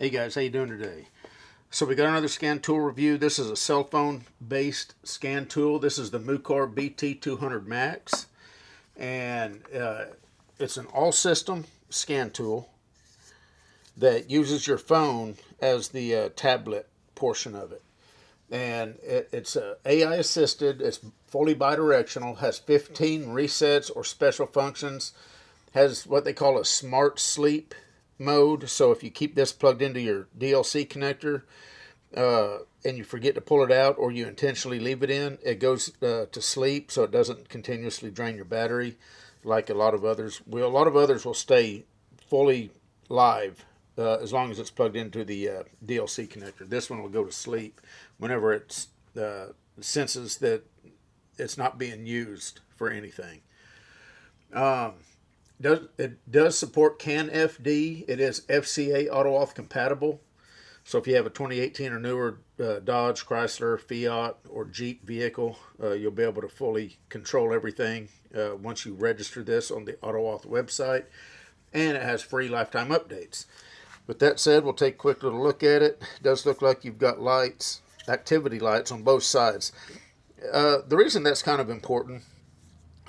Hey guys, how you doing today? So we got another scan tool review. This is a cell phone based scan tool. This is the MUCAR BT200 Max, and it's an all system scan tool that uses your phone as the tablet portion of it. And it's AI assisted, it's fully bidirectional, has 15 resets or special functions, has what they call a smart sleep mode. So if you keep this plugged into your DLC connector and you forget to pull it out, or you intentionally leave it in, it goes to sleep, so it doesn't continuously drain your battery like a lot of others will. A lot of others will stay fully live as long as it's plugged into the DLC connector. This one will go to sleep whenever it senses that it's not being used for anything. It does support CAN FD. It is FCA auto auth compatible. So if you have a 2018 or newer Dodge, Chrysler, Fiat, or Jeep vehicle, you'll be able to fully control everything once you register this on the AutoAuth website. And it has free lifetime updates. With that said, we'll take a quick little look at it. It does look like you've got lights, activity lights on both sides. The reason that's kind of important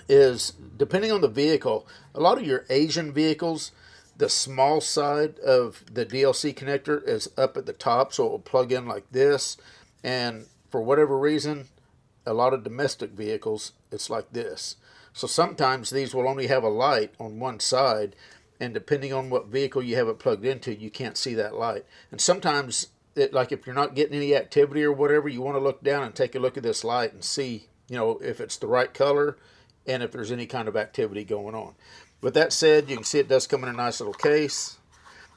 is depending on the vehicle, a lot of your Asian vehicles, the small side of the DLC connector is up at the top, so it will plug in like this. And for whatever reason, a lot of domestic vehicles, it's like this. So sometimes these will only have a light on one side, and depending on what vehicle you have it plugged into, you can't see that light. And sometimes, like if you're not getting any activity or whatever, you want to look down and take a look at this light and see, if it's the right color and if there's any kind of activity going on. With that said, you can see it does come in a nice little case,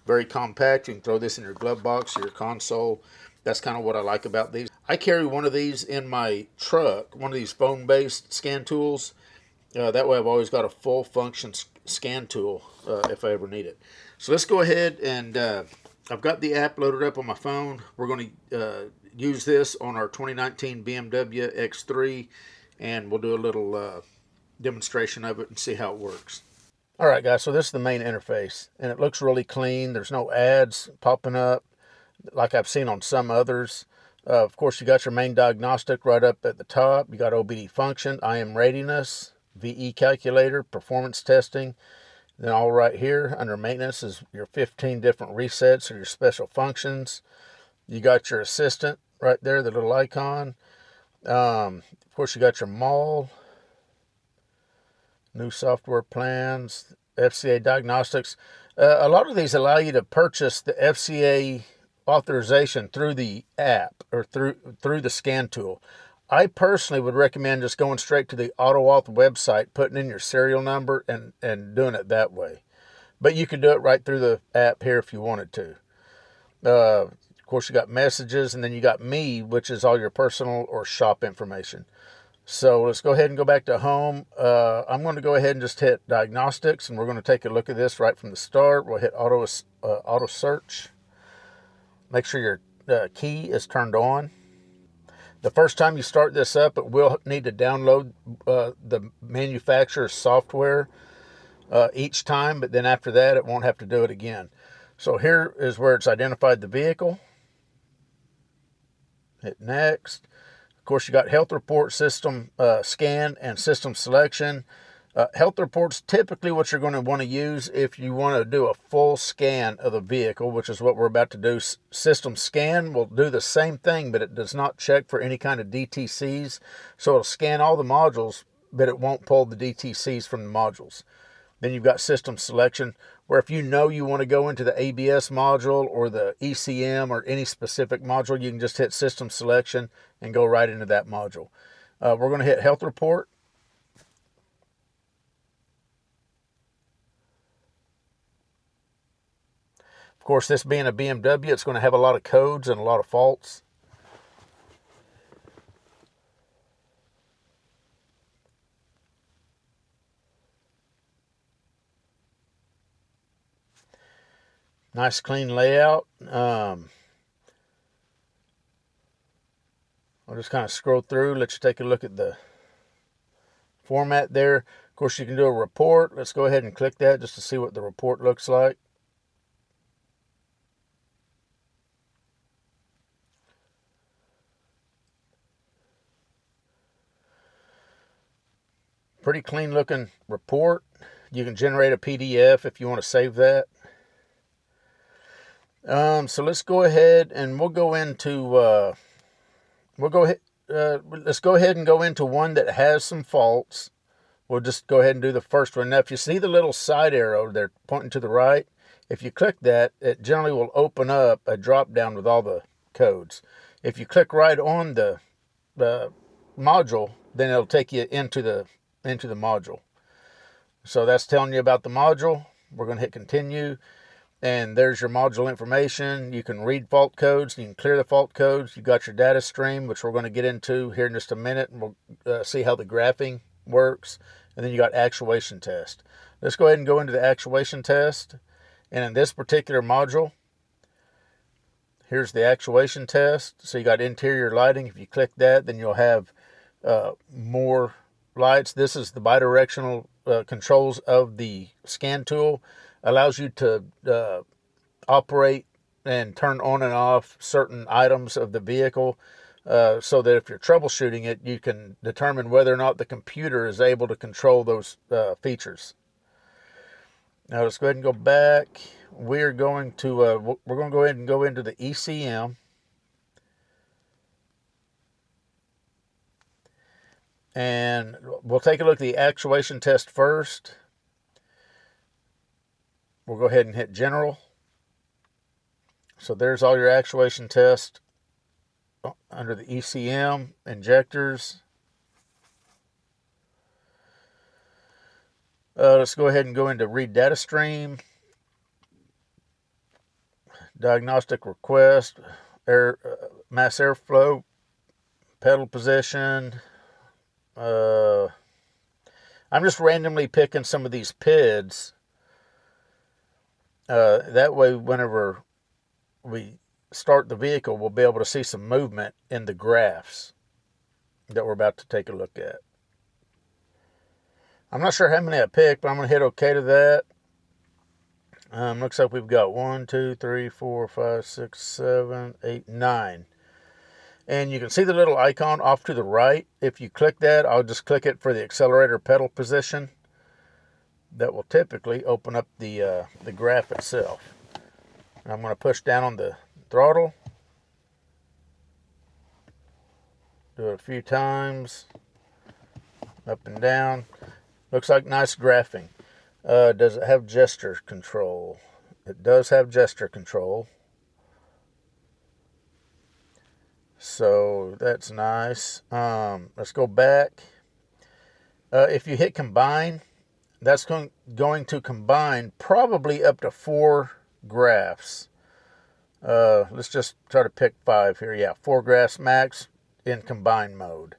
very compact. You can throw this in your glove box or your console. That's kind of what I like about these. I carry one of these in my truck, one of these phone-based scan tools. That way I've always got a full function scan tool if I ever need it. So let's go ahead and I've got the app loaded up on my phone. We're going to use this on our 2019 BMW X3, and we'll do a little demonstration of it and see how it works. All right, guys, so this is the main interface, and it looks really clean. There's no ads popping up like I've seen on some others. Of course, you got your main diagnostic right up at the top. You got OBD function, IM readiness, VE calculator, performance testing. Then all right here under maintenance is your 15 different resets or your special functions. You got your assistant right there, the little icon. Of course, you got your mall, new software plans, FCA diagnostics. A lot of these allow you to purchase the FCA authorization through the app or through the scan tool. I personally would recommend just going straight to the AutoAuth website, putting in your serial number and doing it that way. But you can do it right through the app here if you wanted to. Of course, you got messages, and then you got me, which is all your personal or shop information. So let's go ahead and go back to home. I'm going to go ahead and just hit diagnostics, and we're going to take a look at this right from the start. We'll hit auto search. Make sure your key is turned on. The first time you start this up, it will need to download the manufacturer's software each time, but then after that, it won't have to do it again. So here is where it's identified the vehicle. Hit next. Of course, you got health report, system scan, and system selection. Health reports typically what you're going to want to use if you want to do a full scan of the vehicle, which is what we're about to do. System scan will do the same thing, but it does not check for any kind of DTCs. So it'll scan all the modules, but it won't pull the DTCs from the modules. Then you've got system selection, where if you know you want to go into the ABS module or the ECM or any specific module, you can just hit system selection and go right into that module. We're going to hit health report. Of course, this being a BMW, it's going to have a lot of codes and a lot of faults. Nice clean layout. I'll just kind of scroll through, let you take a look at the format there. Of course, you can do a report. Let's go ahead and click that just to see what the report looks like. Pretty clean looking report. You can generate a PDF if you want to save that. So let's go ahead and we'll go into let's go ahead and go into one that has some faults. We'll just go ahead and do the first one. Now, if you see the little side arrow there pointing to the right, if you click that, it generally will open up a drop down with all the codes. If you click right on the module, then it'll take you into the module. So that's telling you about the module. We're going to hit continue, and there's your module information. You can read fault codes. You can clear the fault codes. You've got your data stream, which we're going to get into here in just a minute, and we'll see how the graphing works. And then you got actuation test. Let's go ahead and go into the actuation test. And in this particular module, here's the actuation test. So you got interior lighting. If you click that, then you'll have more lights. This is the bidirectional controls of the scan tool. Allows you to operate and turn on and off certain items of the vehicle, so that if you're troubleshooting it, you can determine whether or not the computer is able to control those features. Now let's go ahead and go back. We're going to go ahead and go into the ECM. And we'll take a look at the actuation test first. We'll go ahead and hit general. So there's all your actuation tests under the ECM, injectors. Let's go ahead and go into read data stream, diagnostic request, mass airflow, pedal position. I'm just randomly picking some of these PIDs. That way, whenever we start the vehicle, we'll be able to see some movement in the graphs that we're about to take a look at. I'm not sure how many I picked, but I'm going to hit OK to that. Looks like we've got 1, 2, 3, 4, 5, 6, 7, 8, 9. And you can see the little icon off to the right. If you click that, I'll just click it for the accelerator pedal position. That will typically open up the graph itself. And I'm going to push down on the throttle. Do it a few times. Up and down. Looks like nice graphing. Does it have gesture control? It does have gesture control. So that's nice. Let's go back. If you hit combine, that's going to combine probably up to 4 graphs. Let's just try to pick 5 here. Yeah, 4 graphs max in combine mode.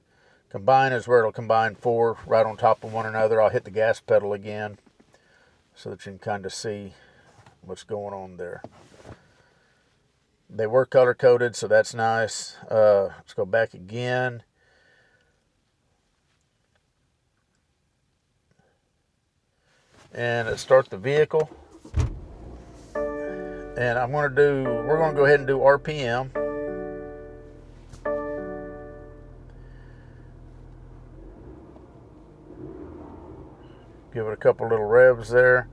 Combine is where it'll combine 4 right on top of one another. I'll hit the gas pedal again so that you can kind of see what's going on there. They were color-coded, so that's nice. Let's go back again. And let's start the vehicle. And we're going to go ahead and do RPM. Give it a couple little revs there.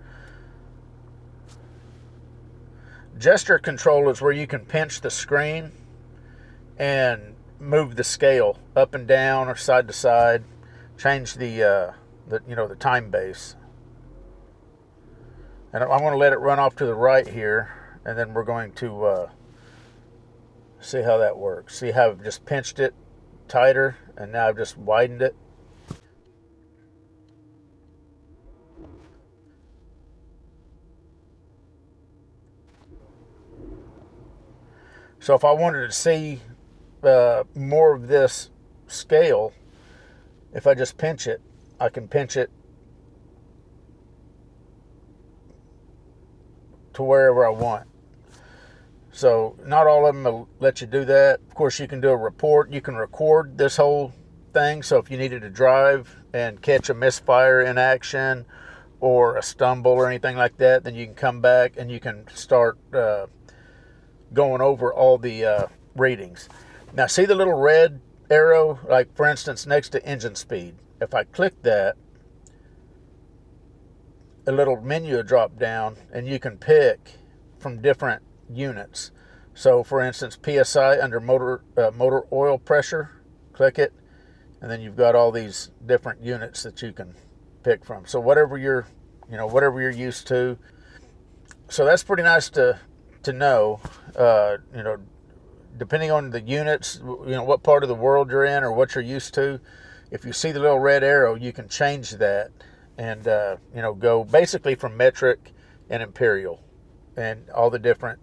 Gesture control is where you can pinch the screen and move the scale up and down or side to side. Change the time base. And I'm going to let it run off to the right here, and then we're going to see how that works. See how I've just pinched it tighter, and now I've just widened it. So if I wanted to see more of this scale, if I just pinch it, I can pinch it to wherever I want. So not all of them will let you do that. Of course, you can do a report. You can record this whole thing. So if you needed to drive and catch a misfire in action or a stumble or anything like that, then you can come back and you can start going over all the readings. Now see the little red arrow, like for instance next to engine speed. If I click that, a little menu drop down, and you can pick from different units. So for instance, PSI under motor oil pressure, click it, and then you've got all these different units that you can pick from. So whatever you're used to. So that's pretty nice to know. Depending on the units, what part of the world you're in or what you're used to. If you see the little red arrow, you can change that and go basically from metric and imperial and all the different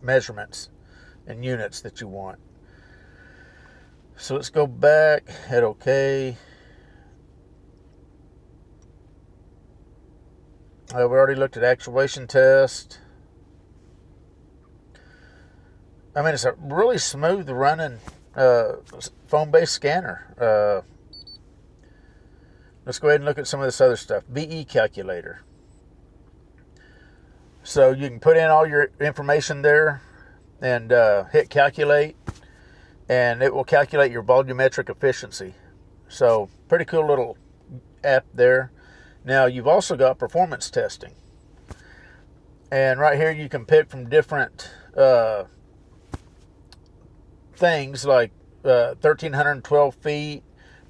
measurements and units that you want. So let's go back, hit OK. We already looked at actuation test. I mean, it's a really smooth running phone-based scanner. Let's go ahead and look at some of this other stuff. VE calculator. So you can put in all your information there and hit calculate, and it will calculate your volumetric efficiency. So pretty cool little app there. Now you've also got performance testing. And right here you can pick from different things like 1,312 feet,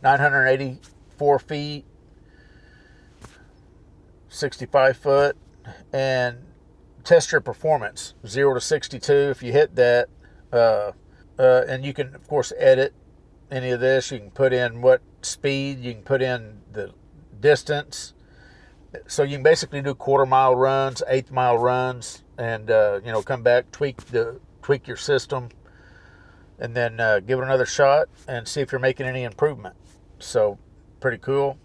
984 feet, 65 foot, and test your performance, 0 to 62. If you hit that, and you can, of course, edit any of this. You can put in what speed, you can put in the distance. So you can basically do quarter-mile runs, eighth-mile runs, and come back, tweak your system, and then give it another shot and see if you're making any improvement. So pretty cool.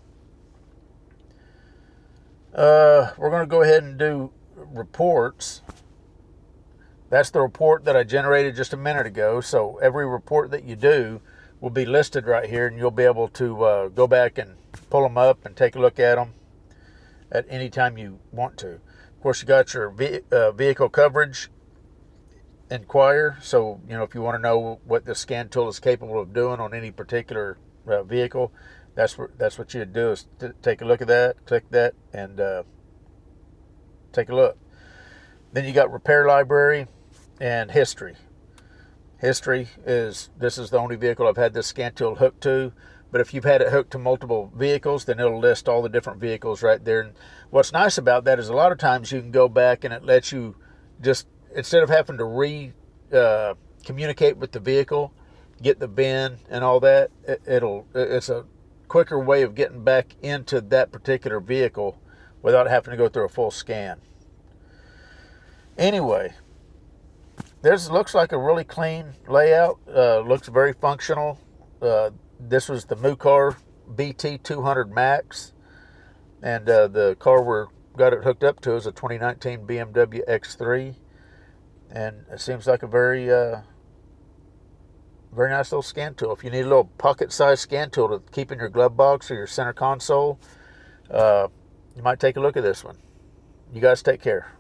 We're going to go ahead and do reports. That's the report that I generated just a minute ago. So every report that you do will be listed right here, and you'll be able to go back and pull them up and take a look at them at any time you want to. Of course, you got your vehicle coverage inquire. So, if you want to know what the scan tool is capable of doing on any particular vehicle, that's what you'd do, is take a look at that, click that, and take a look. Then you got repair library and history. History this is the only vehicle I've had this scan tool hooked to. But if you've had it hooked to multiple vehicles, then it'll list all the different vehicles right there. And what's nice about that is a lot of times you can go back and it lets you just, instead of having to communicate with the vehicle, get the VIN and all that, it's a quicker way of getting back into that particular vehicle without having to go through a full scan. Anyway, this looks like a really clean layout. Looks very functional. This was the MUCAR BT200 Max, and the car we got it hooked up to is a 2019 BMW X3, and it seems like a very nice little scan tool. If you need a little pocket-sized scan tool to keep in your glove box or your center console, you might take a look at this one. You guys take care.